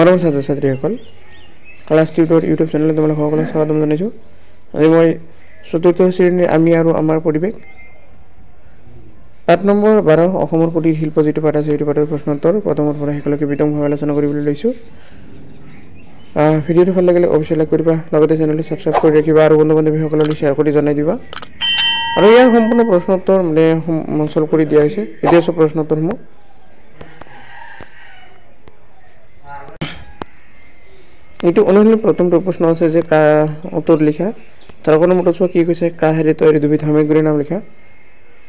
মৰমৰ ছাত্ৰ ছাত্ৰীসকল, ক্লাছ টিউটৰ ইউটিউব চেনেলত তোমালোক সকলোকে স্বাগতম জনাইছোঁ। আজি মই চতুৰ্থ শ্ৰেণীৰ আমি আৰু আমাৰ পৰিৱেশ পাঠ নম্বৰ 12 অসমৰ কুটিৰ শিল্প যিটো পাঠ আছে সেইটো পাঠৰ প্ৰশ্নোত্তৰ প্ৰথমৰ পৰা শেষলৈকে বিতংভাৱে আলোচনা কৰিবলৈ লৈছোঁ। ভিডিঅ'টো ভাল লাগিলে অৱশ্যেই লাইক কৰিবা, লগতে চেনেলটো ছাবস্ক্ৰাইব কৰি ৰাখিবা আৰু বন্ধু বান্ধৱীসকললৈ শ্বেয়াৰ কৰি জনাই দিবা। আৰু ইয়াৰ সম্পূৰ্ণ প্ৰশ্নোত্তৰ চল্ভ কৰি দিয়া হৈছে। এতিয়া চব প্ৰশ্নোত্তৰসমূহ এইটো অনুশীলন প্ৰথমটো প্ৰশ্ন আছে যে উত্তৰ লিখা। তাৰ কোনো মতে চোৱা কি কৈছে, কাঁহেৰে তৈয়াৰী দুবিধ সামগ্ৰীৰ নাম লিখা।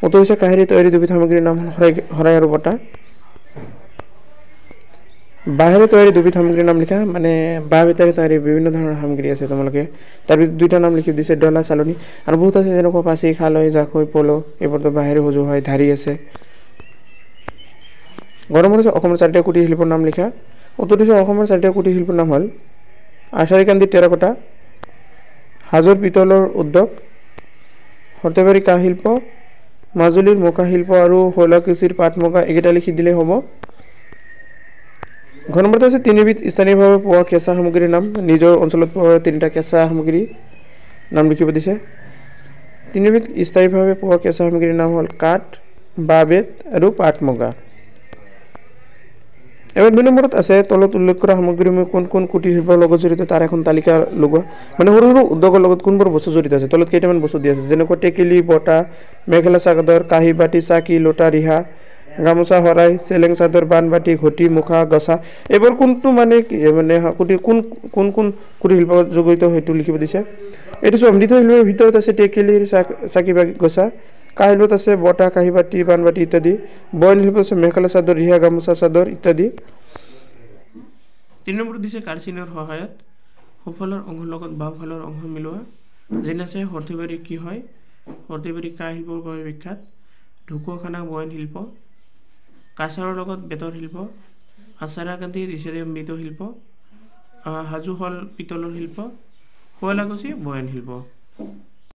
উত্তৰ হৈছে কাঁহেৰে তৈয়াৰী দুবিধ সামগ্ৰীৰ নাম শৰাই আৰু বটা। বাঁহেৰে তৈয়াৰী দুবিধ সামগ্ৰীৰ নাম লিখা, মানে বাঁহ বেতেৰে তৈয়াৰী বিভিন্ন ধৰণৰ সামগ্ৰী আছে তোমালোকে তাৰ ভিতৰত দুইটা নাম লিখি দিছে, ডলা, চালনী আৰু বহুত আছে যেনেকুৱা পাচি, খালৈ, জাকৈ, পল' এইবোৰতো বাঁহেৰে সজোৱা হয়, ধাৰি আছে। গৰমৰ হৈছে অসমৰ চাৰিটা কুটীৰ শিল্পৰ নাম লিখা। উত্তৰ হৈছে অসমৰ চাৰিটা কুটীৰ শিল্পৰ নাম হ'ল আচাৰীকান্দি টেৰাকোটা, হাজোৰ পিতলৰ উদ্যোগ, সৰ্থেবাৰী কাঁহ শিল্প, মাজুলীৰ মুখা শিল্প আৰু শৈলকুছিৰ পাট মুগা। এইকেইটা লিখি দিলেই হ'ব। ঘৰ নম্বৰটো আছে তিনিবিধ স্থানীয়ভাৱে পোৱা কেঁচা সামগ্ৰীৰ নাম। নিজৰ অঞ্চলত পোৱা তিনিটা কেঁচা সামগ্ৰীৰ নাম লিখিব দিছে। তিনিবিধ স্থায়ীভাৱে পোৱা কেঁচা সামগ্ৰীৰ নাম হ'ল কাঠ, বাঁহ বেত আৰু পাট মুগা। এবাৰ 2 নম্বৰত আছে তলত উল্লেখ কৰা সামগ্ৰীসমূহ কোন কোন কুটীৰ শিল্পৰ লগত জড়িত তাৰ এখন তালিকা লগোৱা। মানে সৰু সৰু উদ্যোগৰ লগত কোনবোৰ বস্তু জড়িত আছে। তলত কেইটামান বস্তু দিয়া আছে যেনেকুৱা টেকেলি, বটা, মেখেলা চাদৰ, কাঁহী বাতি, চাকি, লোটা, ৰিহা, গামোচা, শৰাই, চেলেং চাদৰ, বানবাটি, ঘটি, মুখা, গছা। এইবোৰ কোনটো মানে কোন কোন কোন কুটীৰ শিল্পৰ জড়িত সেইটো লিখিব দিছে। এইটো সমৃদ্ধ শিল্পৰ ভিতৰত আছে টেকেলিৰ চাকি বা গছা, কাঁহ শিল্পত আছে বটা, কাঁহী বাতি, বানবাটি ইত্যাদি। বয়ন শিল্পত আছে মেখেলা চাদৰ, ৰিহা, গামোচা, চাদৰ ইত্যাদি। 3 নম্বৰত দিছে কাৰচিনৰ সহায়ত সোঁফালৰ অংশৰ লগত বাওঁফালৰ অংশ মিলোৱা। যেনে আছে সৰ্থেবাৰী কি হয়, সৰ্থেবাৰী কাঁহ শিল্পৰ বাবে বিখ্যাত, ঢকুৱাখানা বয়ন শিল্প, কাছাৰৰ লগত বেতৰ শিল্প, আচাৰাকান্দি দিছে মৃৎ শিল্প, হাজো হ'ল পিতলৰ শিল্প, শুৱালকুছি বয়ন শিল্প।